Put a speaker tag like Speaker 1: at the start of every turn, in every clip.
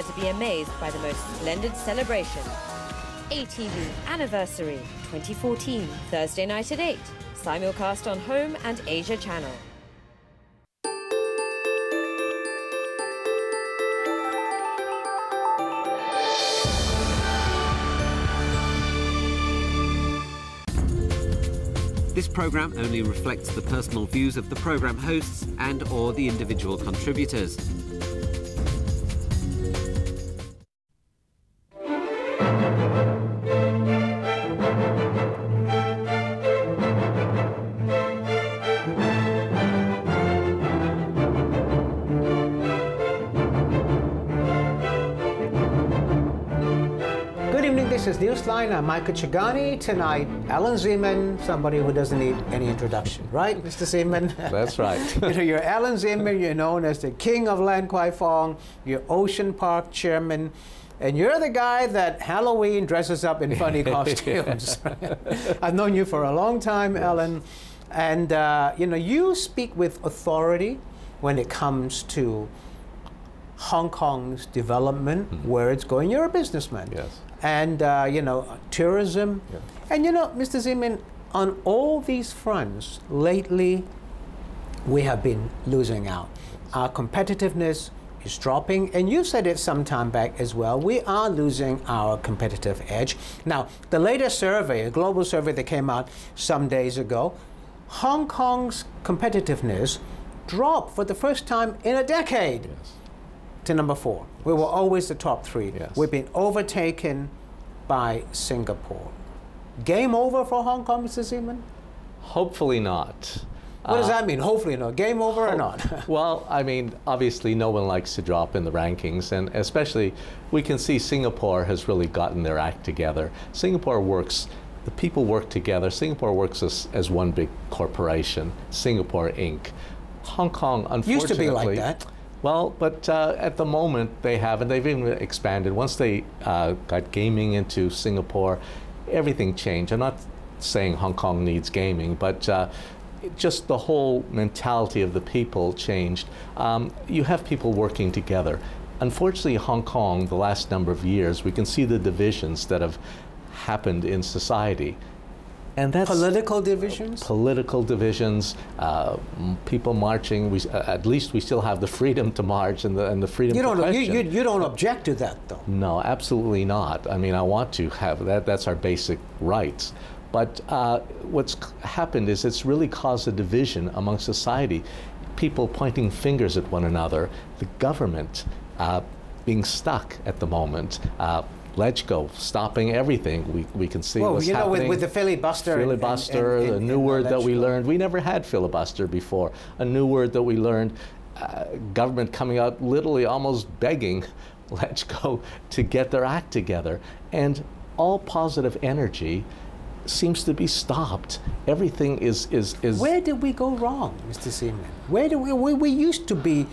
Speaker 1: prepare to be amazed by the most splendid celebration. ATV Anniversary 2014, Thursday night at 8. Simulcast on Home and Asia Channel.
Speaker 2: This programme only reflects the personal views of the programme hosts and/or the individual contributors.
Speaker 3: This is Newsline. I'm Michael Chugani. Tonight, Allan Zeman, somebody who doesn't need any introduction, right, Mr. Zeman?
Speaker 4: That's right.
Speaker 3: You're Allan Zeman. You're known as the king of Lan Kwai Fong. You're Ocean Park chairman. And you're the guy that Halloween dresses up in funny costumes. I've known you for a long time, Allan. And, you speak with authority when it comes to Hong Kong's development, where it's going. You're a businessman.
Speaker 4: Yes.
Speaker 3: And, tourism. Yeah. And, Mr. Zeman, on all these fronts, lately, we have been losing out. Our competitiveness is dropping, and you said it some time back as well. We are losing our competitive edge. Now, the latest survey, a global survey that came out some days ago, Hong Kong's competitiveness dropped for the first time in a decade.
Speaker 4: Yes.
Speaker 3: To number 4. We were always the top 3.
Speaker 4: Yes.
Speaker 3: We've been overtaken by Singapore. Game over for Hong Kong, Mr. Zeman?
Speaker 4: Hopefully not.
Speaker 3: What does that mean? Hopefully not. Game over or not?
Speaker 4: Well, I mean, obviously no one likes to drop in the rankings, and especially we can see Singapore has really gotten their act together. Singapore works, the people work together. Singapore works as one big corporation, Singapore Inc. Hong Kong, unfortunately...
Speaker 3: Used to be like that.
Speaker 4: Well, but at the moment they haven't. They've even expanded. Once they got gaming into Singapore, everything changed. I'm not saying Hong Kong needs gaming, but just the whole mentality of the people changed. You have people working together. Unfortunately, Hong Kong, the last number of years, we can see the divisions that have happened in society. And that's
Speaker 3: political divisions?
Speaker 4: Political divisions, people marching. At least we still have the freedom to march and the freedom to question.
Speaker 3: You don't object to that, though?
Speaker 4: No, absolutely not. I mean, I want to have that. That's our basic rights. But what's happened is it's really caused a division among society. People pointing fingers at one another. The government being stuck at the moment. LegCo stopping everything. We can see what's happening.
Speaker 3: With the filibuster.
Speaker 4: Filibuster, the new word that we learned. We never had filibuster before. A new word that we learned. Government coming out literally almost begging LegCo to get their act together. And all positive energy seems to be stopped. Everything is...
Speaker 3: Where did we go wrong, Mr. Zeman? Where did we used to be...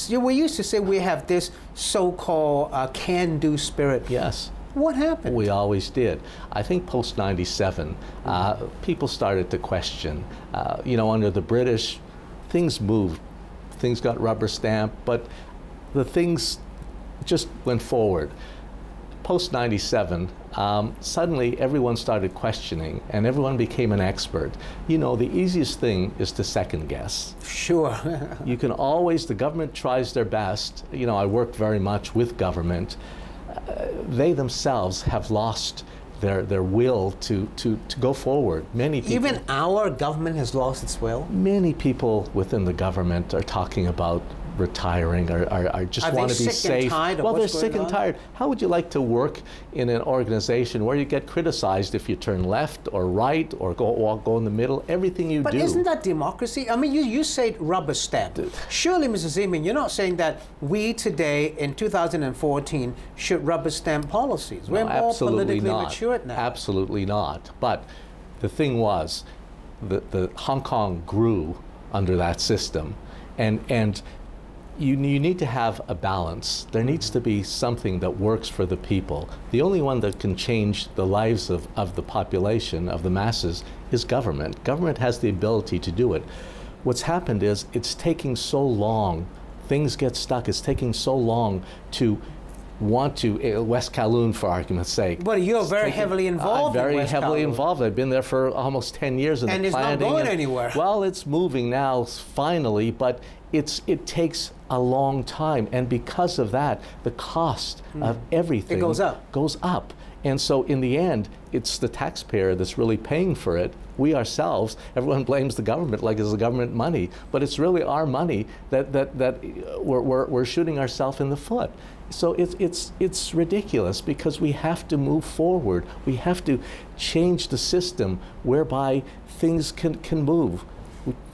Speaker 3: We used to say we have this so-called can-do spirit.
Speaker 4: Yes.
Speaker 3: What happened?
Speaker 4: We always did. I think post-97, people started to question. Under the British, things moved. Things got rubber stamped, but the things just went forward. Post-97, suddenly everyone started questioning and everyone became an expert. The easiest thing is to second guess.
Speaker 3: Sure.
Speaker 4: You can always, the government tries their best. I work very much with government. They themselves have lost their will to go forward. Many people.
Speaker 3: Even our government has lost its will?
Speaker 4: Many people within the government are talking about retiring or just want to be safe. Well, they're sick and tired. How would you like to work in an organization where you get criticized if you turn left or right or go in the middle? Everything you do.
Speaker 3: But isn't that democracy? I mean, you say rubber stamp. Surely, Mr. Zeman, you're not saying that we today in 2014 should rubber stamp policies. We're more politically matured now.
Speaker 4: Absolutely not. But the thing was, the Hong Kong grew under that system, and you need to have a balance. There needs to be something that works for the people. The only one that can change the lives of the population, of the masses, is government. Government has the ability to do it. What's happened is it's taking so long, things get stuck, it's taking so long to want to, West Kowloon for argument's sake.
Speaker 3: But you're very heavily involved
Speaker 4: very
Speaker 3: in West
Speaker 4: heavily
Speaker 3: Kowloon.
Speaker 4: involved. I've been there for almost 10 years in
Speaker 3: and
Speaker 4: the planning.
Speaker 3: And it's not going anywhere.
Speaker 4: Well, it's moving now, finally, but it takes a long time. And because of that, the cost of everything
Speaker 3: goes up.
Speaker 4: And so in the end, it's the taxpayer that's really paying for it. We ourselves, everyone blames the government like it's the government money, but it's really our money that we're shooting ourselves in the foot. So it's ridiculous because we have to move forward. We have to change the system whereby things can move.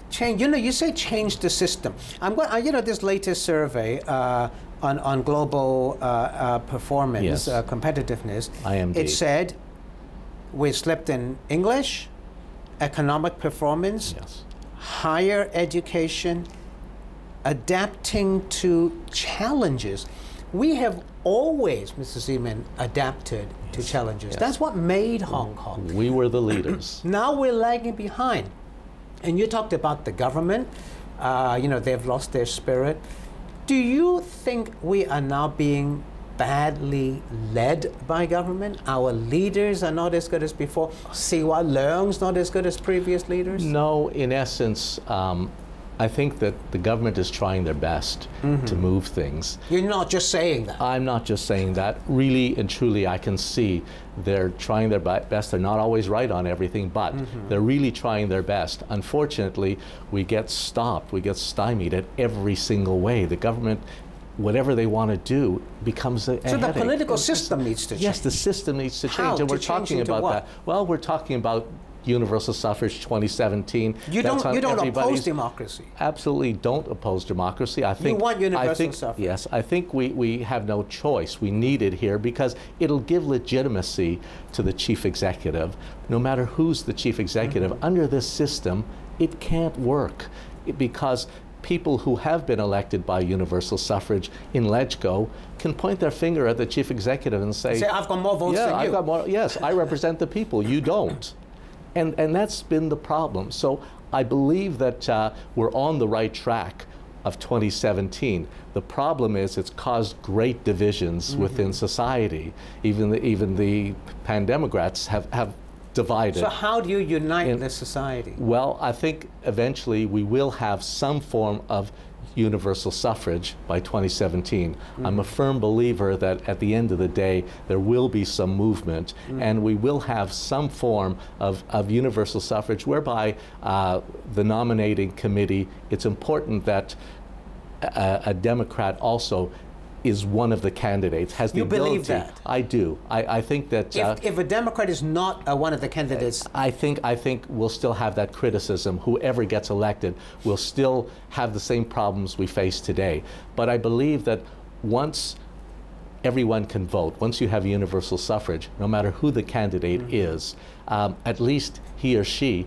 Speaker 3: Change, you say change the system. I'm going, this latest survey on global performance,
Speaker 4: yes.
Speaker 3: Competitiveness,
Speaker 4: IMD.
Speaker 3: It said we slipped in English, economic performance,
Speaker 4: yes.
Speaker 3: higher education, adapting to challenges. We have always, Mr. Zeman, adapted to challenges.
Speaker 4: Yes.
Speaker 3: That's what made Hong Kong.
Speaker 4: We were the leaders.
Speaker 3: Now we're lagging behind. And you talked about the government, they've lost their spirit. Do you think we are now being badly led by government? Our leaders are not as good as before? Siwa Leung's not as good as previous leaders?
Speaker 4: No, in essence, I think that the government is trying their best to move things.
Speaker 3: You're not just saying that.
Speaker 4: I'm not just saying that. Really and truly, I can see they're trying their best. They're not always right on everything, but they're really trying their best. Unfortunately, we get stopped, we get stymied at every single way. The government, whatever they want to do, becomes a
Speaker 3: So
Speaker 4: headache.
Speaker 3: the political system needs to change.
Speaker 4: Yes, the system needs to change.
Speaker 3: How?
Speaker 4: And we're
Speaker 3: To change
Speaker 4: talking
Speaker 3: into
Speaker 4: about
Speaker 3: what?
Speaker 4: that. Well, we're talking about universal suffrage 2017.
Speaker 3: You don't oppose democracy.
Speaker 4: Absolutely don't oppose democracy. I think
Speaker 3: you want universal suffrage.
Speaker 4: Yes, I think we have no choice. We need it here because it'll give legitimacy to the chief executive. No matter who's the chief executive, under this system, it can't work because people who have been elected by universal suffrage in LegCo can point their finger at the chief executive and say,
Speaker 3: I've got more votes than you.
Speaker 4: I've got more, yes, I represent the people, you don't. And that's been the problem. So I believe that we're on the right track of 2017. The problem is it's caused great divisions within society. Even the pandemocrats have divided.
Speaker 3: So how do you unite the society?
Speaker 4: Well, I think eventually we will have some form of universal suffrage by 2017. I'm a firm believer that at the end of the day there will be some movement and we will have some form of universal suffrage whereby the nominating committee, it's important that a Democrat also is one of the candidates, has the ability.
Speaker 3: You believe that?
Speaker 4: I do. I think that
Speaker 3: if a Democrat is not one of the candidates,
Speaker 4: I think we'll still have that criticism. Whoever gets elected will still have the same problems we face today. But I believe that once everyone can vote, once you have universal suffrage, no matter who the candidate is, at least he or she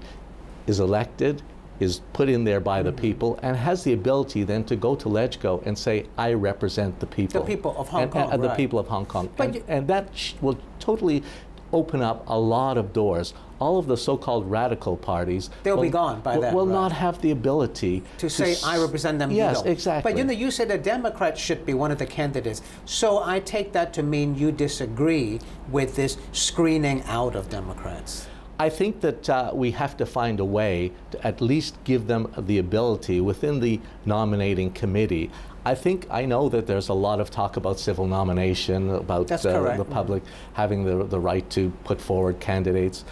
Speaker 4: is elected, is put in there by the people, and has the ability then to go to LegCo and say, I represent the people.
Speaker 3: The people of Hong Kong,
Speaker 4: and the
Speaker 3: right.
Speaker 4: people of Hong Kong.
Speaker 3: But
Speaker 4: And that will totally open up a lot of doors. All of the so-called radical parties
Speaker 3: they'll be gone by then.
Speaker 4: Will
Speaker 3: right.
Speaker 4: not have the ability
Speaker 3: to say, I represent them.
Speaker 4: Yes,
Speaker 3: you don't.
Speaker 4: exactly.
Speaker 3: But you said a Democrat should be one of the candidates. So I take that to mean you disagree with this screening out of Democrats.
Speaker 4: I think that we have to find a way to at least give them the ability within the nominating committee. I know that there's a lot of talk about civil nomination, about the public having the right to put forward candidates.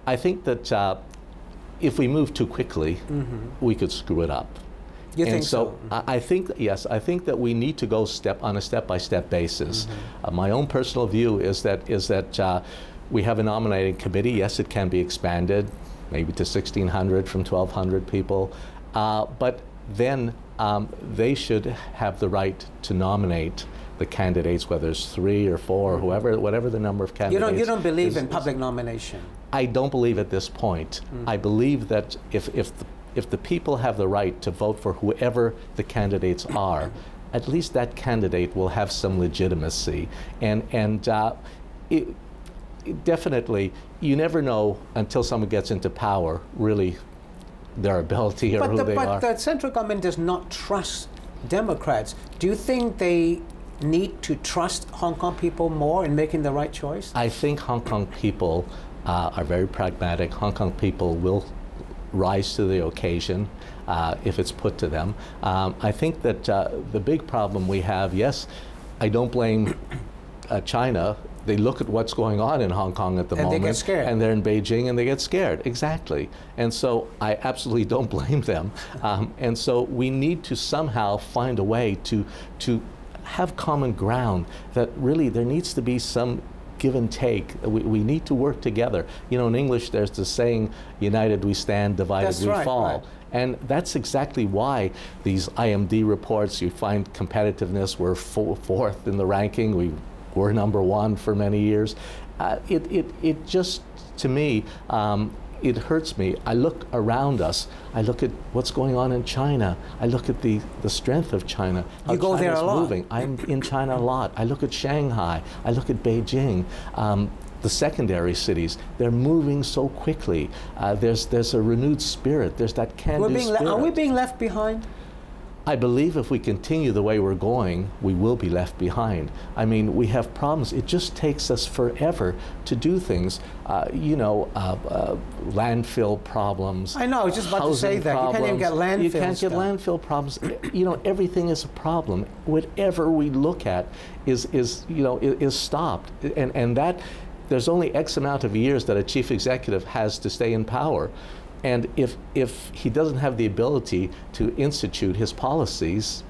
Speaker 4: I think that if we move too quickly, we could screw it up.
Speaker 3: You think so?
Speaker 4: I think, yes, I think that we need to go on a step-by-step basis. My own personal view is that we have a nominating committee. Yes, it can be expanded, maybe to 1,600 from 1,200 people, but then they should have the right to nominate the candidates, whether it's 3 or 4 or whatever the number of candidates.
Speaker 3: You don't believe in public nomination?
Speaker 4: I don't believe at this point. I believe that if the people have the right to vote for whoever the candidates are, at least that candidate will have some legitimacy. Definitely, you never know until someone gets into power, really, their ability or who they are.
Speaker 3: But the central government does not trust Democrats. Do you think they need to trust Hong Kong people more in making the right choice?
Speaker 4: I think Hong Kong people are very pragmatic. Hong Kong people will rise to the occasion if it's put to them. I think that the big problem we have, yes, I don't blame China. They look at what's going on in Hong Kong at the moment,
Speaker 3: and they get scared.
Speaker 4: And they're in Beijing, and they get scared. Exactly. And so I absolutely don't blame them. And so we need to somehow find a way to have common ground. That really there needs to be some give and take. We need to work together. You know, in English, there's the saying, "United we stand, divided
Speaker 3: That's
Speaker 4: we
Speaker 3: right,
Speaker 4: fall."
Speaker 3: right.
Speaker 4: And that's exactly why these IMD reports, you find competitiveness, we're fourth in the ranking. We were #1 for many years. It just, to me, it hurts me. I look around us. I look at what's going on in China. I look at the strength of China. How
Speaker 3: You go there a lot.
Speaker 4: moving. I'm in China a lot. I look at Shanghai. I look at Beijing. The secondary cities, they're moving so quickly. There's a renewed spirit. There's that can-do spirit.
Speaker 3: Are we being left behind?
Speaker 4: I believe if we continue the way we're going, we will be left behind. I mean, we have problems. It just takes us forever to do things. Landfill problems.
Speaker 3: I know, I was just about to say that. You can't even get landfills.
Speaker 4: You can't get landfill problems. Everything is a problem. Whatever we look at is stopped. And that, there's only X amount of years that a chief executive has to stay in power. And if he doesn't have the ability to institute his policies,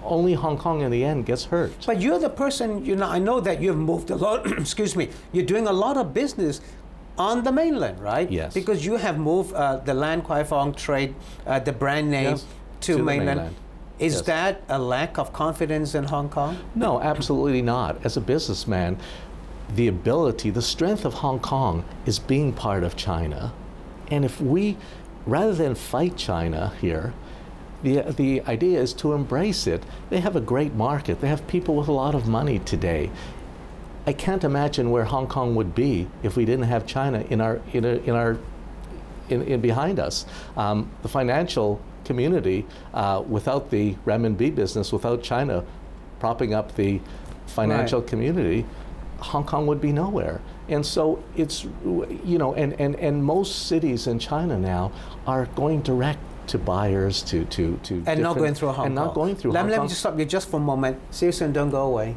Speaker 4: only Hong Kong in the end gets hurt.
Speaker 3: But you're the person, I know that you've moved a lot, excuse me, you're doing a lot of business on the mainland, right?
Speaker 4: Yes.
Speaker 3: Because you have moved the Lan Kwai Fong trade, the brand name,
Speaker 4: Yes,
Speaker 3: to
Speaker 4: the
Speaker 3: mainland. Is
Speaker 4: Yes.
Speaker 3: that a lack of confidence in Hong Kong?
Speaker 4: No, absolutely not. As a businessman, the ability, the strength of Hong Kong is being part of China. And if we, rather than fight China here, the idea is to embrace it. They have a great market. They have people with a lot of money today. I can't imagine where Hong Kong would be if we didn't have China in behind us. The financial community, without the renminbi business, without China propping up the financial community, Hong Kong would be nowhere. And so it's, and most cities in China now are going direct to buyers, to
Speaker 3: and not going through Hong Kong.
Speaker 4: And not going through Hong Kong.
Speaker 3: Let me just stop you just for a moment. See you soon, don't go away.